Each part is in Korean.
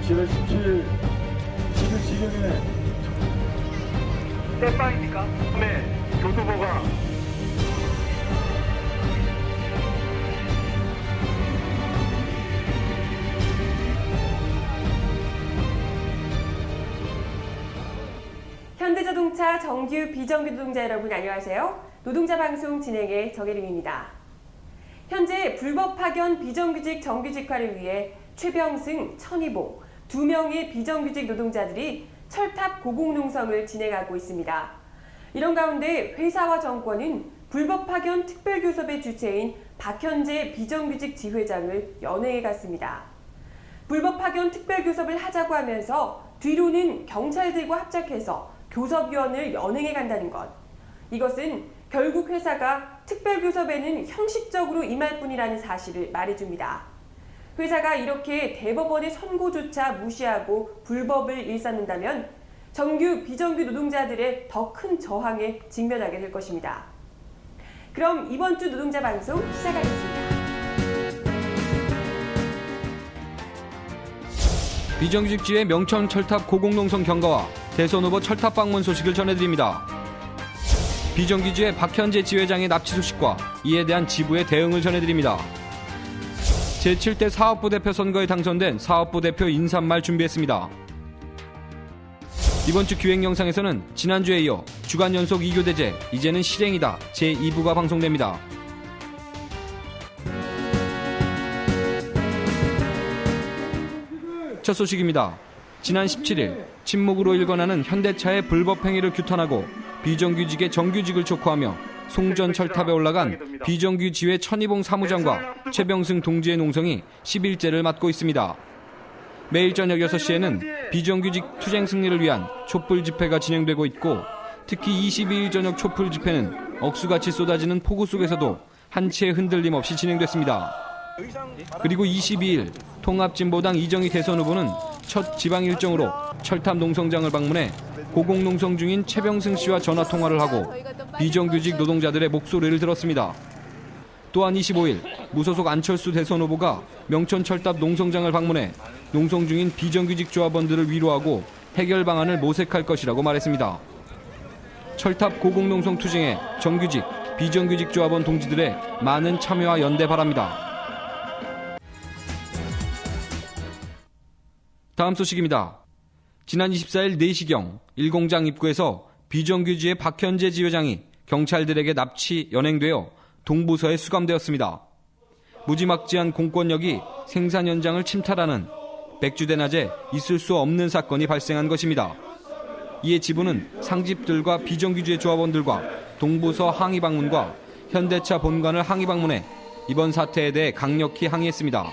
7월 17일 지금에 땜빵입니까? 네, 교도보가 현대자동차 정규 비정규 노동자 여러분 안녕하세요. 노동자 방송 진행의 정혜림입니다. 현재 불법 파견 비정규직 정규직화를 위해 최병승, 천희봉 2명의 비정규직 노동자들이 철탑 고공농성을 진행하고 있습니다. 이런 가운데 회사와 정권은 불법 파견 특별교섭의 주체인 박현재 비정규직 지회장을 연행해 갔습니다. 불법 파견 특별교섭을 하자고 하면서 뒤로는 경찰들과 합작해서 교섭위원을 연행해 간다는 것. 이것은 결국 회사가 특별교섭에는 형식적으로 임할 뿐이라는 사실을 말해줍니다. 회사가 이렇게 대법원의 선고조차 무시하고 불법을 일삼는다면 정규 비정규 노동자들의 더 큰 저항에 직면하게 될 것입니다. 그럼 이번 주 노동자 방송 시작하겠습니다. 비정규직 지회 명천 철탑 고공농성 경과와 대선 후보 철탑 방문 소식을 전해드립니다. 비정규직의 박현재 지회장의 납치 소식과 이에 대한 지부의 대응을 전해드립니다. 제7대 사업부 대표 선거에 당선된 사업부 대표 인사말 준비했습니다. 이번 주 기획 영상에서는 지난주에 이어 주간 연속 2교대제 이제는 실행이다 제2부가 방송됩니다. 첫 소식입니다. 지난 17일 침묵으로 일관하는 현대차의 불법 행위를 규탄하고 비정규직의 정규직을 촉구하며 송전 철탑에 올라간 비정규지회 천희봉 사무장과 최병승 동지의 농성이 10일째를 맞고 있습니다. 매일 저녁 6시에는 비정규직 투쟁 승리를 위한 촛불 집회가 진행되고 있고 특히 22일 저녁 촛불 집회는 억수같이 쏟아지는 폭우 속에서도 한치의 흔들림 없이 진행됐습니다. 그리고 22일 통합진보당 이정희 대선 후보는 첫 지방 일정으로 철탑 농성장을 방문해 고공농성 중인 최병승 씨와 전화통화를 하고 비정규직 노동자들의 목소리를 들었습니다. 또한 25일 무소속 안철수 대선 후보가 명천 철탑 농성장을 방문해 농성 중인 비정규직 조합원들을 위로하고 해결 방안을 모색할 것이라고 말했습니다. 철탑 고공농성 투쟁에 정규직, 비정규직 조합원 동지들의 많은 참여와 연대 바랍니다. 다음 소식입니다. 지난 24일 4시경 일공장 입구에서 비정규직의 박현재 지회장이 경찰들에게 납치 연행되어 동부서에 수감되었습니다. 무지막지한 공권력이 생산 현장을 침탈하는 백주대낮에 있을 수 없는 사건이 발생한 것입니다. 이에 지부는 상집들과 비정규직의 조합원들과 동부서 항의 방문과 현대차 본관을 항의 방문해 이번 사태에 대해 강력히 항의했습니다.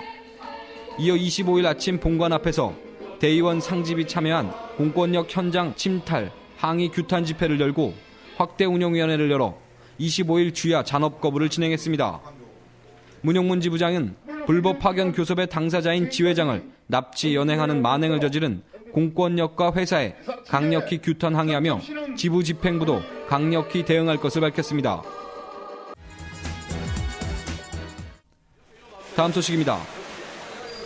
이어 25일 아침 본관 앞에서 대의원 상집이 참여한 공권력 현장 침탈 항의 규탄 집회를 열고 확대 운영위원회를 열어 25일 주야 잔업 거부를 진행했습니다. 문용문 지부장은 불법 파견 교섭의 당사자인 지회장을 납치 연행하는 만행을 저지른 공권력과 회사에 강력히 규탄 항의하며 지부 집행부도 강력히 대응할 것을 밝혔습니다. 다음 소식입니다.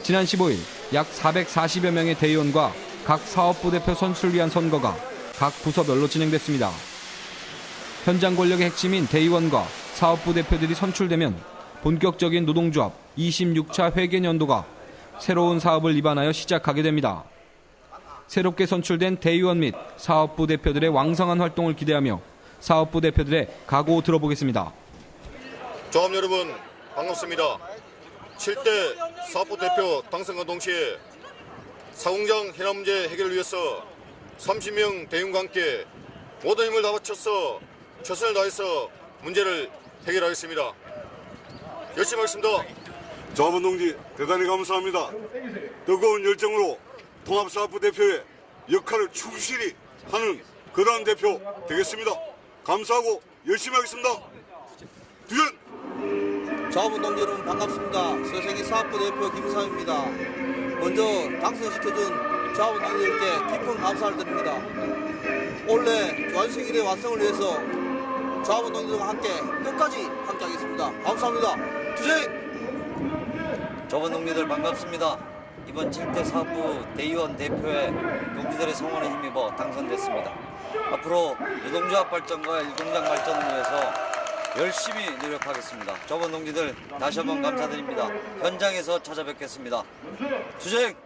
지난 15일 약 440여 명의 대의원과 각 사업부 대표 선출을 위한 선거가 각 부서별로 진행됐습니다. 현장 권력의 핵심인 대의원과 사업부 대표들이 선출되면 본격적인 노동조합 26차 회계연도가 새로운 사업을 입안하여 시작하게 됩니다. 새롭게 선출된 대의원 및 사업부 대표들의 왕성한 활동을 기대하며 사업부 대표들의 각오 들어보겠습니다. 조합 여러분 반갑습니다. 7대 사업부 대표 당선과 동시에 사공장 해나 문제 해결을 위해서 30명 대의원과 함께 모든 힘을 다 바쳐서 최선을 다해서 문제를 해결하겠습니다. 열심히 하겠습니다. 조합원 동지 대단히 감사합니다. 뜨거운 열정으로 통합사업부 대표의 역할을 충실히 하는 거대한 대표 되겠습니다. 감사하고 열심히 하겠습니다. 두현! 조합원 동지 여러분 반갑습니다. 서생희 사업부 대표 김상입니다. 먼저 당선시켜준 조합원 동지들께 깊은 감사를 드립니다. 올해 조한식1회 완성을 위해서 조합원 동지들과 함께 끝까지 함께하겠습니다. 감사합니다. 투쟁! 조합원 동지들 반갑습니다. 이번 7대 사업부 대의원 대표에 동지들의 성원에 힘입어 당선됐습니다. 앞으로 노동조합 발전과 일공장 발전을 위해서 열심히 노력하겠습니다. 조합원 동지들 다시 한번 감사드립니다. 현장에서 찾아뵙겠습니다. 투쟁!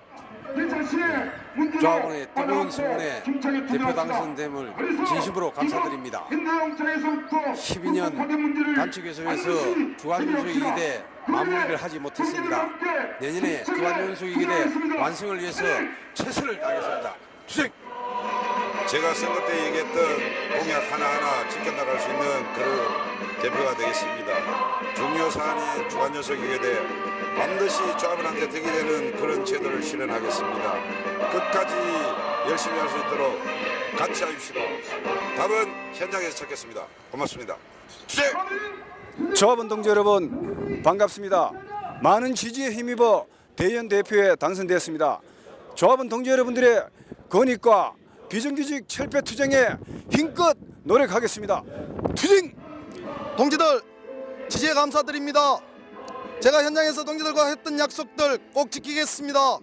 조합원의 뜨거운 성원에 대표 당선됨을 진심으로 감사드립니다. 12년 단체교섭에서 주간연수 2대 마무리를 하지 못했습니다. 내년에 주간연수 2대 완성을 위해서 최선을 다하겠습니다. 투쟁! 제가 선거 때 얘기했던 공약 하나하나 지켜나갈 수 있는 그런 대표가 되겠습니다. 중요 사안인 주간연수기계대 반드시 조합원한테 득이 되는 그런 제도를 실현하겠습니다. 끝까지 열심히 할 수 있도록 같이 하십시오. 답은 현장에서 찾겠습니다. 고맙습니다. 투쟁! 조합원 동지 여러분 반갑습니다. 많은 지지에 힘입어 대의원 대표에 당선되었습니다. 조합원 동지 여러분들의 건의과 비정규직 철폐 투쟁에 힘껏 노력하겠습니다. 투쟁! 동지들 지지에 감사드립니다. 제가 현장에서 동지들과 했던 약속들 꼭 지키겠습니다.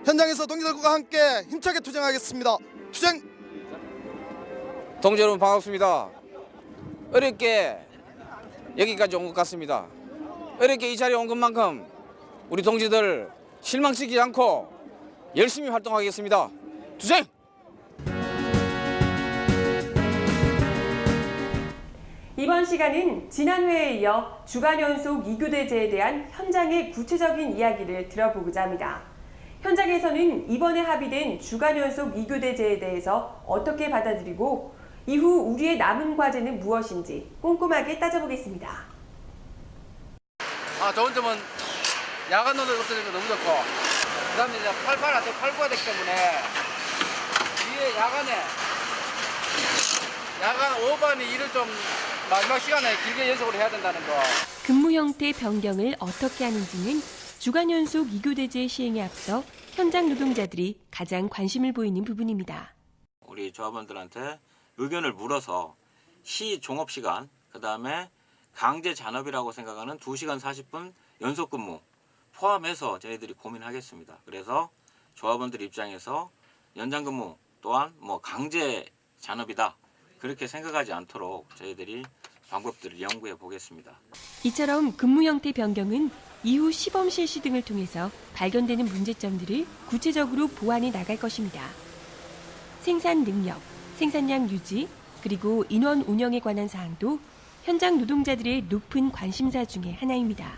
현장에서 동지들과 함께 힘차게 투쟁하겠습니다. 투쟁! 동지 여러분 반갑습니다. 어렵게 여기까지 온 것 같습니다. 어렵게 이 자리에 온 것만큼 우리 동지들 실망시키지 않고 열심히 활동하겠습니다. 투쟁! 이번 시간은 지난 회에 이어 주간연속 2교대제에 대한 현장의 구체적인 이야기를 들어보고자 합니다. 현장에서는 이번에 합의된 주간연속 2교대제에 대해서 어떻게 받아들이고 이후 우리의 남은 과제는 무엇인지 꼼꼼하게 따져보겠습니다. 좋은 점은 야간 노동이 없어지는 게 너무 좋고, 그 다음에 이제 88, 89가 되기 때문에 뒤에 야간 오반이 일을 좀 마지막 시간에 길게 연속으로 해야 된다는 거. 근무 형태 변경을 어떻게 하는지는 주간연속 2교대제 시행에 앞서 현장 노동자들이 가장 관심을 보이는 부분입니다. 우리 조합원들한테 의견을 물어서 시 종업시간, 그 다음에 강제 잔업이라고 생각하는 2시간 40분 연속근무 포함해서 저희들이 고민하겠습니다. 그래서 조합원들 입장에서 연장근무 또한 강제 잔업이다, 그렇게 생각하지 않도록 저희들이 방법들을 연구해 보겠습니다. 이처럼 근무 형태 변경은 이후 시범 실시 등을 통해서 발견되는 문제점들을 구체적으로 보완해 나갈 것입니다. 생산 능력, 생산량 유지, 그리고 인원 운영에 관한 사항도 현장 노동자들의 높은 관심사 중에 하나입니다.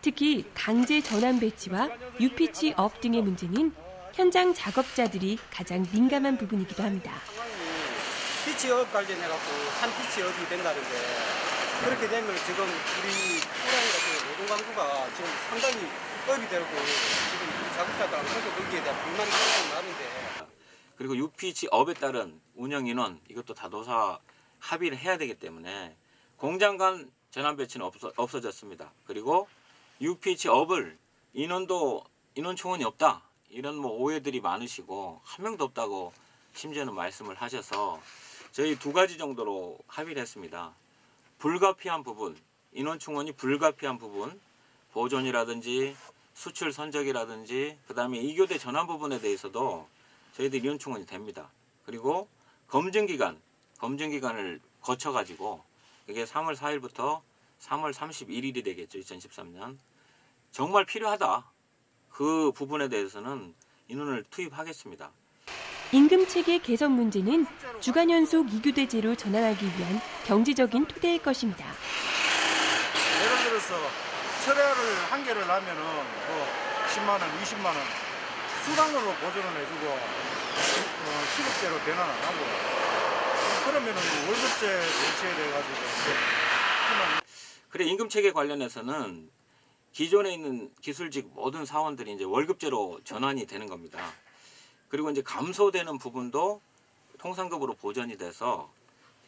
특히 강제 전환 배치와 유피치 업 등의 문제는 현장 작업자들이 가장 민감한 부분이기도 합니다. 피치업 관련해갖고 3피치업이 된다는데, 그렇게 되면 지금 우리 호랑이 같은 노동강도가 지금 상당히 업이 되고 지금 우리 작업자들한테 거기에 대한 불만이 굉장히 많은데, 그리고 UPC 업에 따른 운영 인원, 이것도 다도사 합의를 해야 되기 때문에 공장 간 전환 배치는 없어졌습니다. 그리고 UPC 업을 인원 충원이 없다, 이런 오해들이 많으시고 한 명도 없다고 심지어는 말씀을 하셔서 저희 2가지 정도로 합의를 했습니다. 불가피한 부분, 인원 충원이 불가피한 부분, 보존이라든지 수출 선적이라든지 그 다음에 2교대 전환 부분에 대해서도 저희들이 인원 충원이 됩니다. 그리고 검증기간을 거쳐가지고 이게 3월 4일부터 3월 31일이 되겠죠. 2013년. 정말 필요하다, 그 부분에 대해서는 인원을 투입하겠습니다. 임금체계 개선 문제는 주간연속 2교대제로 전환하기 위한 경제적인 토대일 것입니다. 예를 들어서 철야를 한 개를 하면은 10만 원, 20만 원 수당으로 보존을 해주고 시급제로 변환 안 하고, 그러면은 월급제 대체돼 가지고. 그래, 임금체계 관련해서는 기존에 있는 기술직 모든 사원들이 이제 월급제로 전환이 되는 겁니다. 그리고 이제 감소되는 부분도 통상급으로 보전이 돼서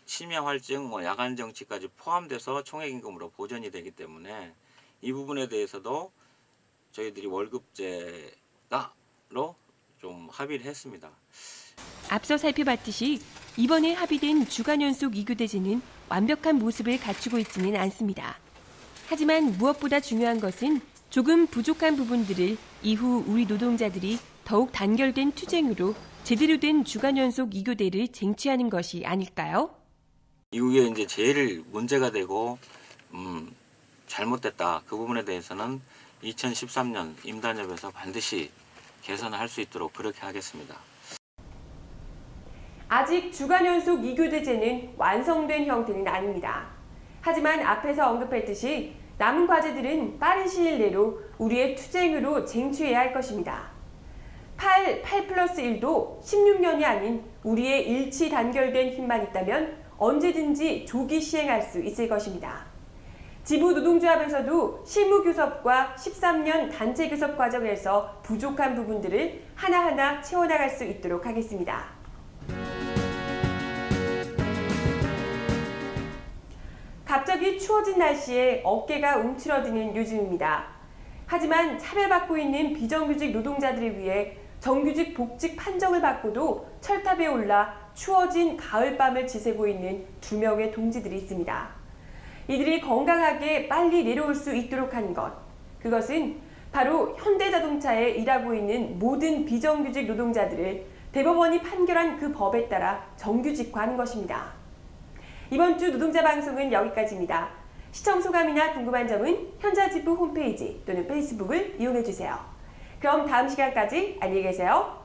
심야활증, 야간 정치까지 포함돼서 총액임금으로 보전이 되기 때문에 이 부분에 대해서도 저희들이 월급제로 좀 합의를 했습니다. 앞서 살펴봤듯이 이번에 합의된 주간연속 2교대제는 완벽한 모습을 갖추고 있지는 않습니다. 하지만 무엇보다 중요한 것은 조금 부족한 부분들을 이후 우리 노동자들이 더욱 단결된 투쟁으로 제대로 된 주간 연속 2교대를 쟁취하는 것이 아닐까요? 이후에 이제 제일 문제가 되고 잘못됐다. 그 부분에 대해서는 2013년 임단협에서 반드시 개선을 할 수 있도록 그렇게 하겠습니다. 아직 주간 연속 2교대제는 완성된 형태는 아닙니다. 하지만 앞에서 언급했듯이 남은 과제들은 빠른 시일 내로 우리의 투쟁으로 쟁취해야 할 것입니다. 8+1도 16년이 아닌 우리의 일치 단결된 힘만 있다면 언제든지 조기 시행할 수 있을 것입니다. 지부 노동조합에서도 실무교섭과 13년 단체교섭 과정에서 부족한 부분들을 하나하나 채워나갈 수 있도록 하겠습니다. 갑자기 추워진 날씨에 어깨가 움츠러드는 요즘입니다. 하지만 차별받고 있는 비정규직 노동자들을 위해 정규직 복직 판정을 받고도 철탑에 올라 추워진 가을밤을 지새고 있는 2명의 동지들이 있습니다. 이들이 건강하게 빨리 내려올 수 있도록 하는 것, 그것은 바로 현대자동차에 일하고 있는 모든 비정규직 노동자들을 대법원이 판결한 그 법에 따라 정규직화하는 것입니다. 이번 주 노동자 방송은 여기까지입니다. 시청 소감이나 궁금한 점은 현자지부 홈페이지 또는 페이스북을 이용해주세요. 그럼 다음 시간까지 안녕히 계세요.